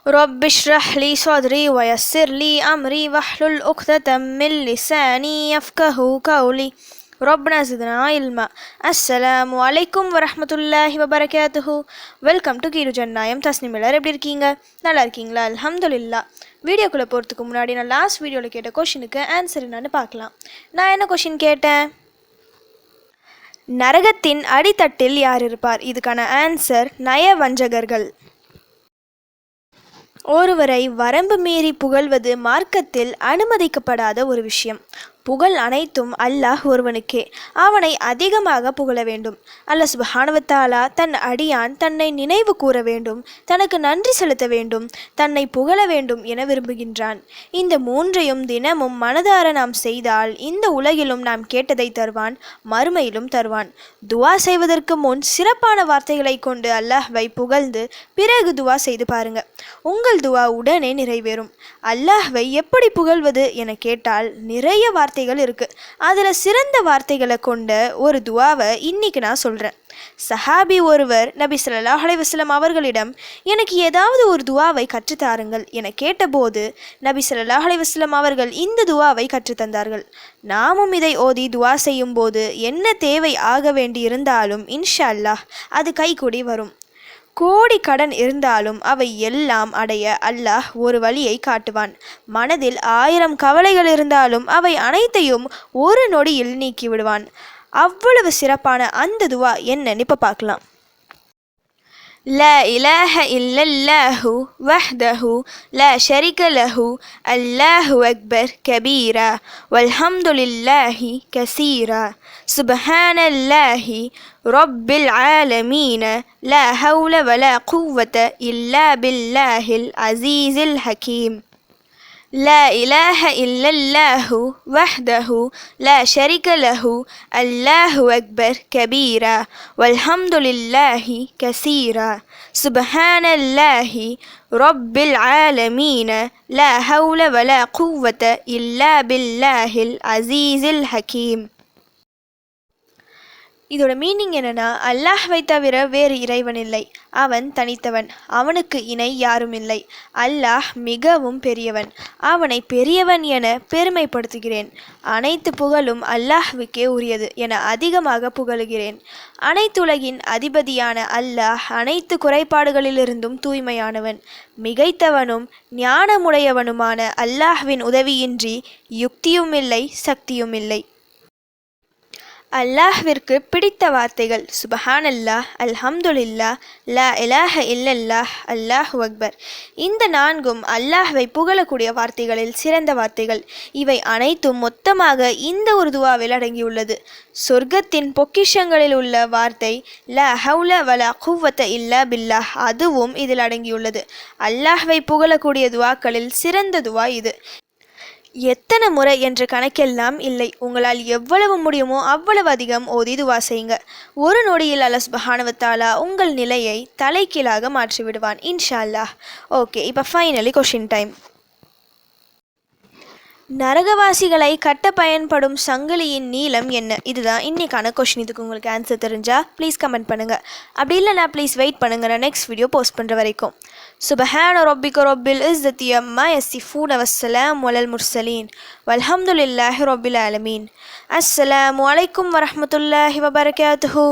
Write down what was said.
رب اشرح لي صدري ويسر لي أمري واحلل عقدة من لساني يفقه قولي ربنا زدنا علما. அஸ்ஸலாமு அலைக்கும் வரஹ்மத்துல்லாஹி வபரகாத்துஹு. வெல்கம் டு கீரு ஜன்னாயம். தஸ்னிம் எல்லாரும் எப்படி இருக்கீங்க? நல்லா இருக்கீங்களா? அல்ஹம்துலில்லாஹ். வீடியோக்குள்ளே போகிறதுக்கு முன்னாடி நான் லாஸ்ட் வீடியோவில் கேட்ட கொஷினுக்கு ஆன்சர் என்னன்னு பார்க்கலாம். நான் என்ன கொஷின் கேட்டேன்? நரகத்தின் அடித்தட்டில் யார் இருப்பார்? இதுக்கான ஆன்சர் நயவஞ்சகர்கள். ஒருவரை வரம்பு மீறி புகழ்வது மார்க்கத்தில் அனுமதிக்கப்படாத ஒரு விஷயம். புகழ் அனைத்தும் அல்லாஹ் ஒருவனுக்கே. அவனை அதிகமாக புகழ வேண்டும். அல்லாஹ் சுப்ஹானஹு வ தஆலா தன் அடியான் தன்னை நினைவு கூற வேண்டும், தனக்கு நன்றி செலுத்த வேண்டும், தன்னை புகழ வேண்டும் என விரும்புகின்றான். இந்த மூன்றையும் தினமும் மனதார நாம் செய்தால் இந்த உலகிலும் நாம் கேட்டதை தருவான், மறுமையிலும் தருவான். துவா செய்வதற்கு முன் சிறப்பான வார்த்தைகளை கொண்டு அல்லாஹ்வை புகழ்ந்து பிறகு துவா செய்து பாருங்க. உங்கள் துவா உடனே நிறைவேறும். அல்லாஹ்வை எப்படி புகழ்வது என கேட்டால் நிறைய வார்த்தைகள் இருக்கு. அதுல சிறந்த வார்த்தைகளை கொண்ட ஒரு துவாவை இன்னைக்கு நான் சொல்றேன். சஹாபி ஒருவர் நபி ஸல்லல்லாஹு அலைஹி வஸல்லம் அவர்களிடம் எனக்கு ஏதாவது ஒரு துவாவை கற்றுத்தாருங்கள் என கேட்டபோது நபி ஸல்லல்லாஹு அலைஹி வஸல்லம் அவர்கள் இந்த துவாவை கற்றுத்தந்தார்கள். நாமும் இதை ஓதி துவா செய்யும் போது என்ன தேவை ஆக வேண்டி இருந்தாலும் இன்ஷா அல்லாஹ் அது கைகூடி வரும். கோடி கடன் இருந்தாலும் அவை எல்லாம் அடைய அல்லாஹ் ஒரு வழியை காட்டுவான். மனதில் 1000 கவலைகள் இருந்தாலும் அவை அனைத்தையும் ஒரு நொடியில் நீக்கி விடுவான். அவ்வளவு சிறப்பான அந்த துவா என்னன்னு இப்போ பார்க்கலாம். لا إله إلا الله وحده لا شريك له الله أكبر كبيرا والحمد لله كثيرا سبحان الله رب العالمين لا حول ولا قوة إلا بالله العزيز الحكيم. لا إله إلا الله وحده لا شريك له الله أكبر كبيرا والحمد لله كثيرا سبحان الله رب العالمين لا حول ولا قوة إلا بالله العزيز الحكيم. இதோட மீனிங் என்னன்னா, அல்லாஹ்வை தவிர வேறு இறைவன் இல்லை, அவன் தனித்தவன், அவனுக்கு இணை யாரும் இல்லை. அல்லாஹ் மிகவும் பெரியவன், அவனை பெரியவன் என பெருமைப்படுத்துகிறேன். அனைத்து புகழும் அல்லாஹ்வுக்கே உரியது என அதிகமாக புகழுகிறேன். அனைத்துலகின் அதிபதியான அல்லாஹ் அனைத்து குறைபாடுகளிலிருந்தும் தூய்மையானவன், மிகைத்தவனும் ஞானமுடையவனுமான அல்லாஹ்வின் உதவியின்றி யுக்தியும் இல்லை, சக்தியும் இல்லை. அல்லாஹ்விற்கு பிடித்த வார்த்தைகள் சுபஹானல்லாஹ், அல்ஹம்துலில்லாஹ், லா இலாஹ இல்லல்லாஹ், அல்லாஹு அக்பர். இந்த 4ம் அல்லாஹ்வை புகழக்கூடிய வார்த்தைகளில் சிறந்த வார்த்தைகள். இவை அனைத்தும் மொத்தமாக இந்த ஒரு துவாவில் அடங்கியுள்ளது. சொர்க்கத்தின் பொக்கிஷங்களில் உள்ள வார்த்தை லா ஹவுல வலா குவ்வத்த இல்லா பில்லாஹ், அதுவும் இதில் அடங்கியுள்ளது. அல்லாஹ்வை புகழக்கூடிய துவாக்களில் சிறந்த துவா இது. எத்தனை முறை என்ற கணக்கெல்லாம் இல்லை. உங்களால் எவ்வளவு முடியுமோ அவ்வளவு அதிகம் ஓதி துவா செய்யுங்க. ஒரு நொடியில் அல்லாஹ் சுப்ஹானஹு வ தஆலா உங்கள் நிலையை தலைகீழாக மாற்றி விடுவான் இன்ஷா அல்லாஹ். ஓகே, இப்போ ஃபைனலி கொஷின் டைம். நரகவாசிகளை கட்ட பயன்படும் சங்கிலியின் நீளம் என்ன? இதுதான் இன்னைக்கான கொஷின். இதுக்கு உங்களுக்கு ஆன்சர் தெரிஞ்சா ப்ளீஸ் கமெண்ட் பண்ணுங்கள். அப்படி இல்லைனா ப்ளீஸ் வெயிட் பண்ணுங்கள், நான் நெக்ஸ்ட் வீடியோ போஸ்ட் பண்ணுற வரைக்கும். சுபஹான ரப்பிக ரப்பில் இஸ்ஸத்தி அம்மா யசிஃபூன வஸ்ஸலாமு அலல் முர்சலீன் வல்ஹம்துலில்லாஹி ரப்பில் ஆலமீன். அஸ்ஸலாமு அலைக்கும் வரஹ்மத்துல்லாஹி வபரகாத்துஹு.